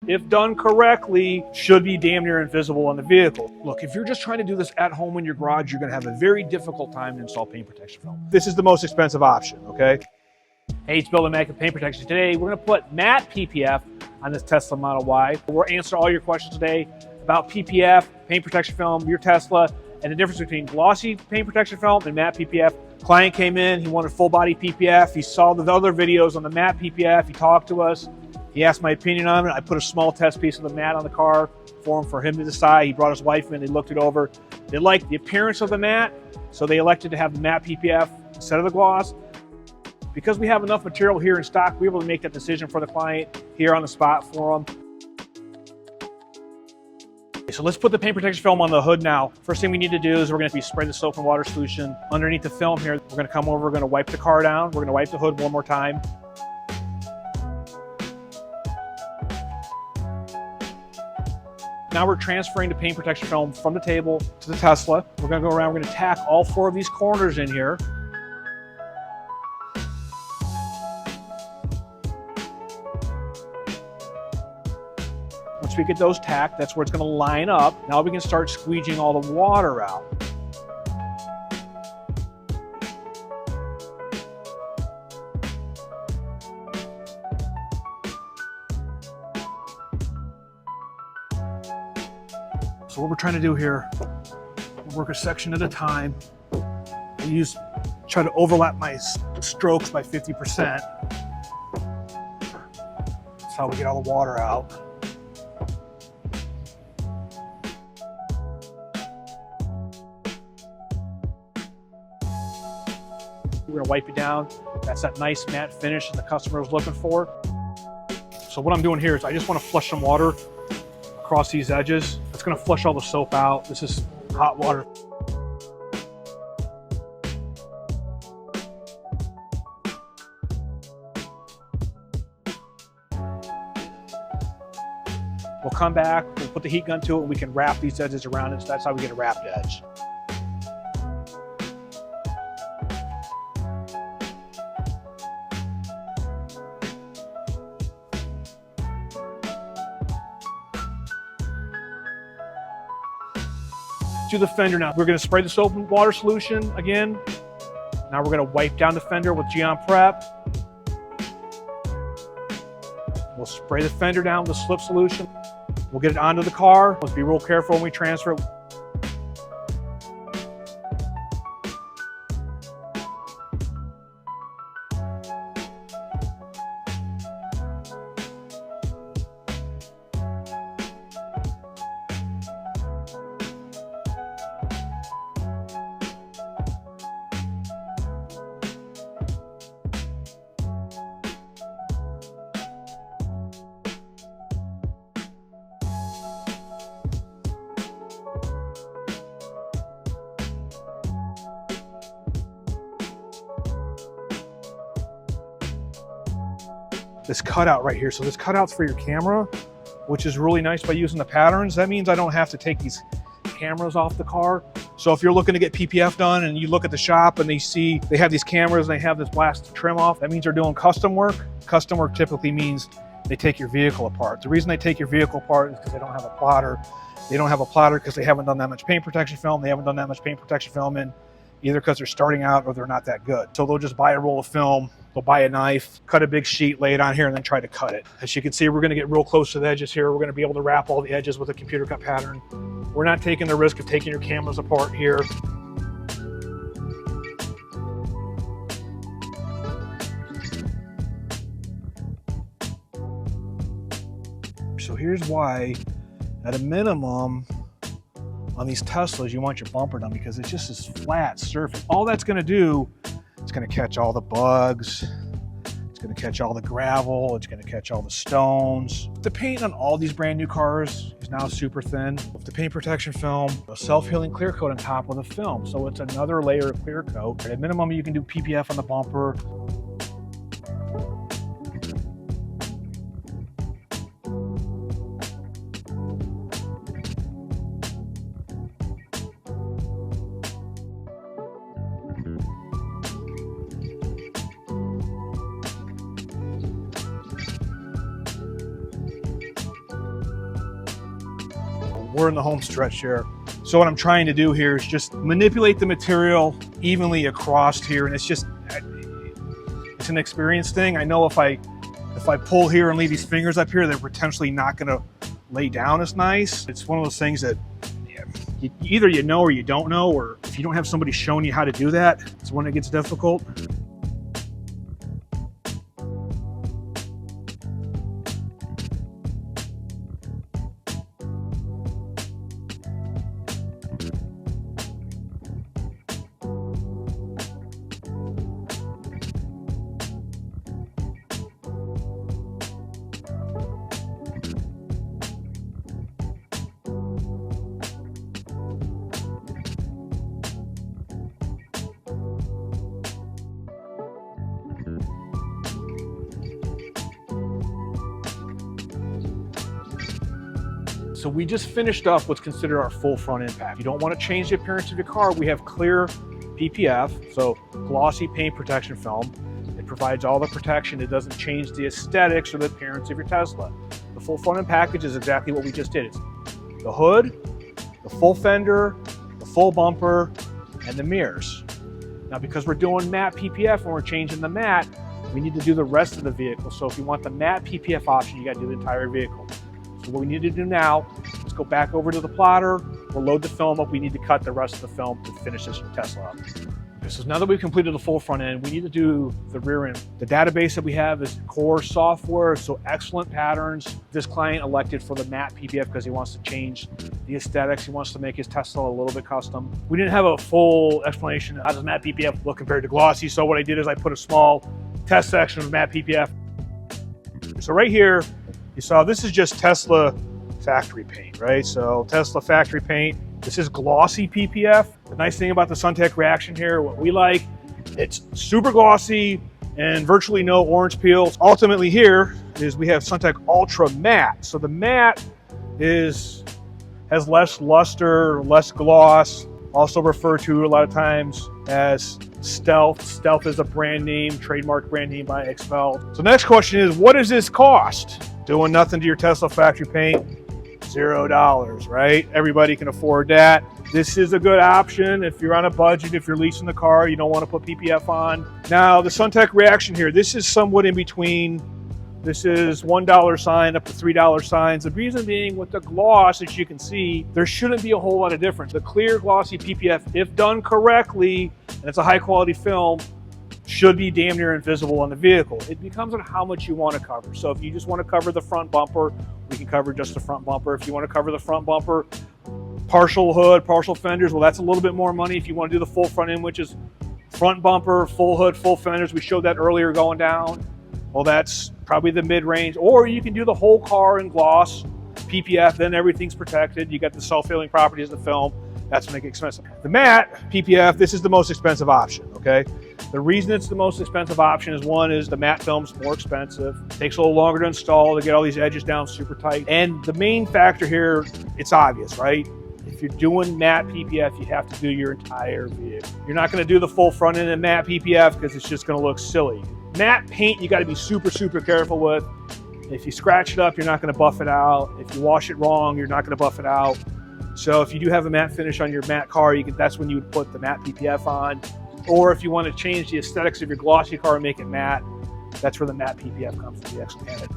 if done correctly, should be damn near invisible on the vehicle. Look, if you're just trying to do this at home in your garage, you're gonna have a very difficult time to install paint protection film. This is the most expensive option, okay? Hey, it's Bill Immaculate Paint Protection. Today, we're gonna put matte PPF on this Tesla Model Y. We'll answer all your questions today about PPF, paint protection film, your Tesla, and the difference between glossy paint protection film and matte PPF. Client came in, he wanted full body PPF. He saw the other videos on the matte PPF. He talked to us. He asked my opinion on it. I put a small test piece of the matte on the car for him to decide. He brought his wife in, they looked it over. They liked the appearance of the matte, so they elected to have the matte PPF instead of the gloss. Because we have enough material here in stock, we're able to make that decision for the client here on the spot for them. So let's put the paint protection film on the hood now. First thing we need to do is we're going to spray the soap and water solution underneath the film here. We're going to come over, we're going to wipe the car down. We're going to wipe the hood one more time. Now we're transferring the paint protection film from the table to the Tesla. We're going to go around, we're going to tack all 4 of these corners in here. Once we get those tacked, that's where it's going to line up. Now we can start squeegeeing all the water out. So what we're trying to do here, we'll work a section at a time. Try to overlap my strokes by 50%. That's how we get all the water out. We're gonna wipe it down. That's that nice matte finish that the customer was looking for. So what I'm doing here is I just want to flush some water across these edges. It's gonna flush all the soap out. This is hot water. We'll come back, we'll put the heat gun to it, and we can wrap these edges around it. So that's how we get a wrapped edge. To the fender now. We're going to spray the soap and water solution again. Now we're going to wipe down the fender with Geon Prep. We'll spray the fender down with the slip solution. We'll get it onto the car. Let's be real careful when we transfer it. This cutout right here. So this cutout's for your camera, which is really nice by using the patterns. That means I don't have to take these cameras off the car. So if you're looking to get PPF done and you look at the shop and they have these cameras and they have this blasted trim off, that means they're doing custom work. Custom work typically means they take your vehicle apart. The reason they take your vehicle apart is because they don't have a plotter. They don't have a plotter because they haven't done that much paint protection film. They haven't done that much paint protection film in either because they're starting out or they're not that good. So they'll just buy a roll of film, they'll buy a knife, cut a big sheet, lay it on here, and then try to cut it. As you can see, we're gonna get real close to the edges here. We're gonna be able to wrap all the edges with a computer cut pattern. We're not taking the risk of taking your cameras apart here. So here's why, at a minimum, on these Teslas, you want your bumper done because it's just this flat surface. All that's gonna do, it's gonna catch all the bugs, it's gonna catch all the gravel, it's gonna catch all the stones. The paint on all these brand new cars is now super thin. With the paint protection film, a self-healing clear coat on top of the film. So it's another layer of clear coat. At a minimum, you can do PPF on the bumper. we're in the home stretch here. So what I'm trying to do here is just manipulate the material evenly across here, and it's an experience thing. I know if I pull here and leave these fingers up here, they're potentially not gonna lay down as nice. It's one of those things that either you know or you don't know, or if you don't have somebody showing you how to do that, it's when it gets difficult. So we just finished up what's considered our full front impact. You don't want to change the appearance of your car. We have clear PPF, so glossy paint protection film. It provides all the protection. It doesn't change the aesthetics or the appearance of your Tesla. The full front end package is exactly what we just did. It's the hood, the full fender, the full bumper, and the mirrors. Now, because we're doing matte PPF and we're changing the matte, we need to do the rest of the vehicle. So if you want the matte PPF option, you got to do the entire vehicle. So what we need to do now is go back over to the plotter, we'll load the film up, we need to cut the rest of the film to finish this Tesla up. So now that we've completed the full front end, we need to do the rear end. The database that we have is core software, so excellent patterns. This client elected for the matte PPF because he wants to change the aesthetics. He wants to make his Tesla a little bit custom. We didn't have a full explanation of how does matte PPF look compared to glossy, so what I did is I put a small test section of matte PPF. So right here, you saw this is just Tesla factory paint, right? So Tesla factory paint. This is glossy PPF. The nice thing about the SunTech reaction here, what we like, it's super glossy and virtually no orange peels. Ultimately here is we have SunTech Ultra Matte. So the matte has less luster, less gloss, also referred to a lot of times as Stealth. Stealth is a brand name, trademark brand name by Expelled. So next question is, what does this cost? Doing nothing to your Tesla factory paint, $0, right? Everybody can afford that. This is a good option if you're on a budget, if you're leasing the car, you don't want to put PPF on. Now, the SunTech reaction here, this is somewhat in between. This is $1 sign up to $3 signs. The reason being with the gloss, as you can see, there shouldn't be a whole lot of difference. The clear glossy PPF, if done correctly, and it's a high quality film, should be damn near invisible on the vehicle. It becomes on how much you want to cover. So if you just want to cover the front bumper, we can cover just the front bumper. If you want to cover the front bumper, partial hood, partial fenders, well, that's a little bit more money. If you want to do the full front end, which is front bumper, full hood, full fenders, we showed that earlier going down. Well, that's probably the mid-range. Or you can do the whole car in gloss, PPF, then everything's protected. You got the self-healing properties of the film. That's going to get expensive. The matte PPF, this is the most expensive option, okay? The reason it's the most expensive option is one is the matte film's more expensive. It takes a little longer to install to get all these edges down super tight. And the main factor here, it's obvious, right? If you're doing matte PPF, you have to do your entire vehicle. You're not going to do the full front end in matte PPF because it's just going to look silly. Matte paint, you got to be super, super careful with. If you scratch it up, you're not going to buff it out. If you wash it wrong, you're not going to buff it out. So if you do have a matte finish on your matte car, that's when you would put the matte PPF on. Or if you want to change the aesthetics of your glossy car and make it matte, that's where the matte PPF comes to be excellent at it.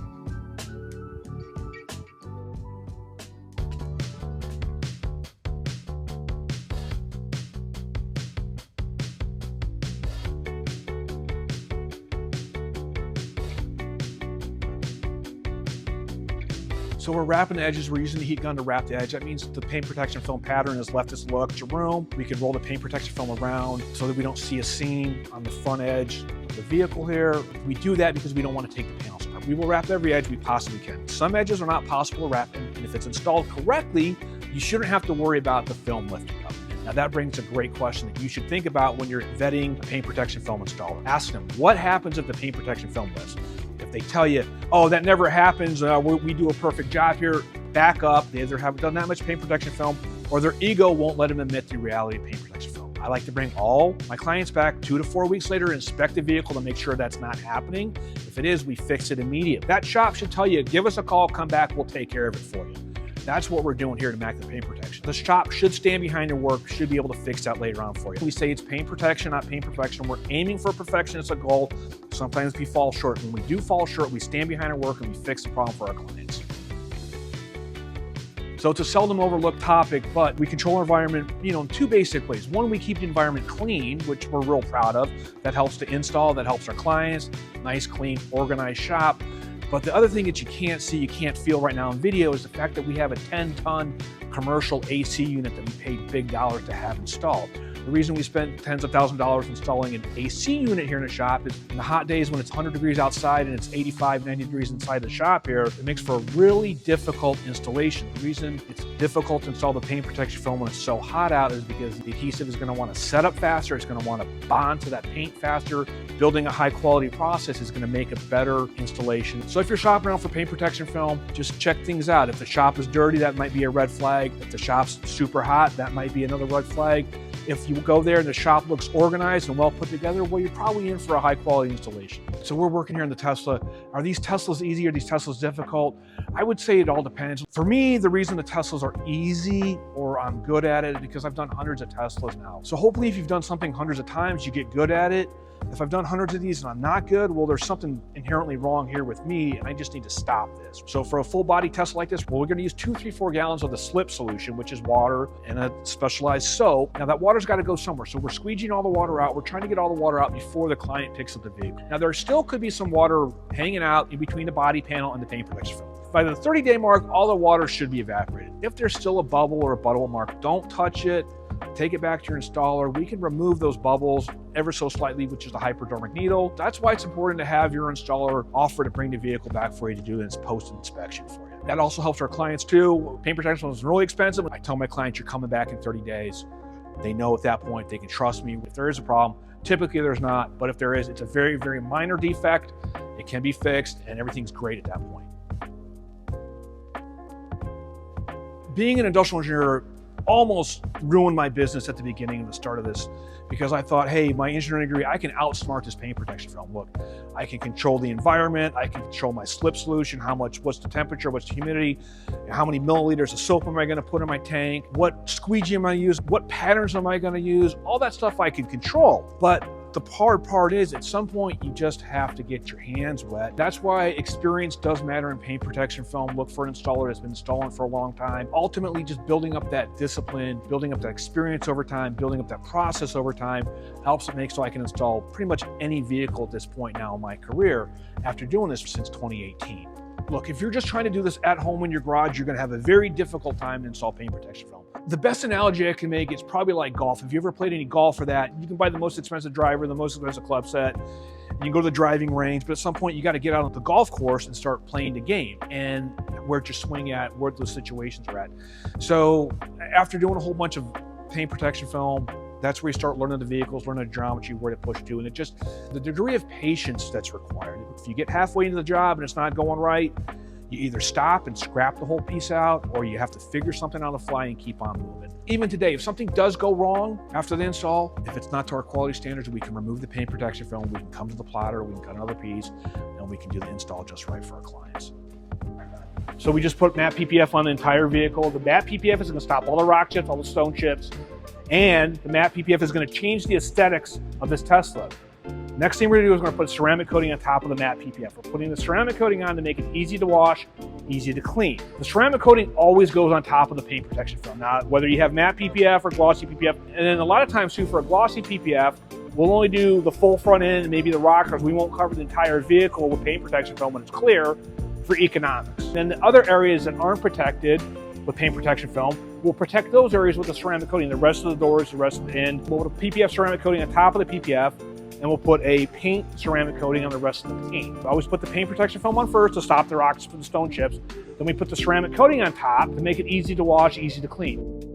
So we're wrapping the edges. We're using the heat gun to wrap the edge. That means the paint protection film pattern has left us look to room. We can roll the paint protection film around so that we don't see a seam on the front edge of the vehicle here. We do that because we don't want to take the panels apart. We will wrap every edge we possibly can. Some edges are not possible to wrap, and if it's installed correctly, you shouldn't have to worry about the film lifting up. Now that brings a great question that you should think about when you're vetting a paint protection film installer. Ask them, what happens if the paint protection film lifts? If they tell you, oh, that never happens, we do a perfect job here, back up. They either haven't done that much paint protection film or their ego won't let them admit the reality of paint protection film. I like to bring all my clients back 2 to 4 weeks later, inspect the vehicle to make sure that's not happening. If it is, we fix it immediately. That shop should tell you, give us a call, come back, we'll take care of it for you. That's what we're doing here at Immaculate Paint Protection. The shop should stand behind your work, should be able to fix that later on for you. We say it's paint protection, not paint perfection. We're aiming for perfection as a goal. Sometimes we fall short. When we do fall short, we stand behind our work and we fix the problem for our clients. So it's a seldom overlooked topic, but we control our environment, in two basic ways. One, we keep the environment clean, which we're real proud of. That helps to install, that helps our clients. Nice, clean, organized shop. But the other thing that you can't see, you can't feel right now in video is the fact that we have a 10-ton commercial AC unit that we paid big dollars to have installed. The reason we spent tens of thousands of dollars installing an AC unit here in the shop is in the hot days when it's 100 degrees outside and it's 85, 90 degrees inside the shop here, it makes for a really difficult installation. The reason it's difficult to install the paint protection film when it's so hot out is because the adhesive is going to want to set up faster, it's going to want to bond to that paint faster. Building a high quality process is going to make a better installation. So if you're shopping around for paint protection film, just check things out. If the shop is dirty, that might be a red flag. If the shop's super hot, that might be another red flag. If you go there and the shop looks organized and well put together, well, you're probably in for a high quality installation. So we're working here in the Tesla. Are these Teslas easy? Are these Teslas difficult? I would say it all depends. For me, the reason the Teslas are easy or I'm good at it is because I've done hundreds of Teslas now. So hopefully if you've done something hundreds of times, you get good at it. If I've done hundreds of these and I'm not good, well, there's something inherently wrong here with me and I just need to stop this. So for a full body Tesla like this, well, we're gonna use 2, 3, 4 gallons of the slip solution, which is water and a specialized soap. Now that water's gotta go somewhere. So we're squeegeeing all the water out. We're trying to get all the water out before the client picks up the vehicle. Now there still could be some water hanging out in between the body panel and the paint protection film. By the 30-day mark, all the water should be evaporated. If there's still a bubble or a bubble mark, don't touch it. Take it back to your installer. We can remove those bubbles ever so slightly, which is the hypodermic needle. That's why it's important to have your installer offer to bring the vehicle back for you to do its post-inspection for you. That also helps our clients too. Paint protection is really expensive. I tell my clients you're coming back in 30 days. They know at that point they can trust me. If there is a problem, typically there's not, but if there is, it's a very, very minor defect. It can be fixed and everything's great at that point. Being an industrial engineer almost ruined my business at the beginning of the start of this because I thought, hey, my engineering degree, I can outsmart this paint protection film. Look, I can control the environment, I can control my slip solution, what's the temperature, what's the humidity, how many milliliters of soap am I gonna put in my tank, what squeegee am I gonna use, what patterns am I gonna use, all that stuff I can control. But the hard part is at some point you just have to get your hands wet. That's why experience does matter in paint protection film. Look for an installer that's been installing for a long time. Ultimately, just building up that discipline, building up that experience over time, building up that process over time helps it make so I can install pretty much any vehicle at this point now in my career after doing this since 2018. Look, if you're just trying to do this at home in your garage, you're gonna have a very difficult time to install paint protection film. The best analogy I can make is probably like golf. If you ever played any golf or that, you can buy the most expensive driver, the most expensive club set, and you can go to the driving range, but at some point you gotta get out on the golf course and start playing the game and where to swing at, where those situations are at. So after doing a whole bunch of paint protection film, that's where you start learning the vehicles, learning the geometry, where to push to, and it just, the degree of patience that's required. If you get halfway into the job and it's not going right, you either stop and scrap the whole piece out, or you have to figure something on the fly and keep on moving. Even today, if something does go wrong after the install, if it's not to our quality standards, we can remove the paint protection film, we can come to the plotter, we can cut another piece, and we can do the install just right for our clients. So we just put matte PPF on the entire vehicle. The matte PPF is gonna stop all the rock chips, all the stone chips, and the matte PPF is gonna change the aesthetics of this Tesla. Next thing we're gonna do is we're gonna put ceramic coating on top of the matte PPF. We're putting the ceramic coating on to make it easy to wash, easy to clean. The ceramic coating always goes on top of the paint protection film. Now, whether you have matte PPF or glossy PPF, and then a lot of times too, for a glossy PPF, we'll only do the full front end and maybe the rockers. We won't cover the entire vehicle with paint protection film when it's clear for economics. Then the other areas that aren't protected with paint protection film, we'll protect those areas with the ceramic coating. The rest of the doors, the rest of the end, we'll put a PPF ceramic coating on top of the PPF, and we'll put a paint ceramic coating on the rest of the paint. I always put the paint protection film on first to stop the rocks from the stone chips. Then we put the ceramic coating on top to make it easy to wash, easy to clean.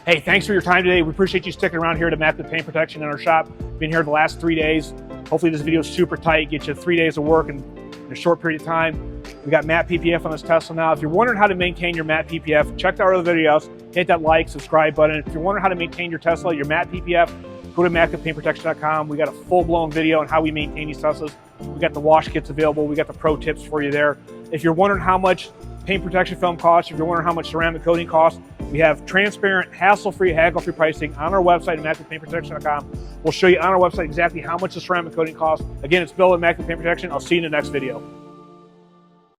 Hey, thanks for your time today. We appreciate you sticking around here to Immaculate Paint Protection in our shop. Been here the last 3 days. Hopefully this video is super tight, get you 3 days of work in a short period of time. We got matte PPF on this Tesla now. If you're wondering how to maintain your matte PPF, check out our other videos. Hit that like, subscribe button. If you're wondering how to maintain your Tesla, your matte PPF, go to ImmaculatePaintProtection.com. We got a full-blown video on how we maintain these Teslas. We got the wash kits available. We got the pro tips for you there. If you're wondering how much paint protection film costs, if you're wondering how much ceramic coating costs, we have transparent, hassle-free, haggle-free pricing on our website, ImmaculatePaintProtection.com. We'll show you on our website exactly how much the ceramic coating costs. Again, it's Bill at Immaculate Paint Protection. I'll see you in the next video.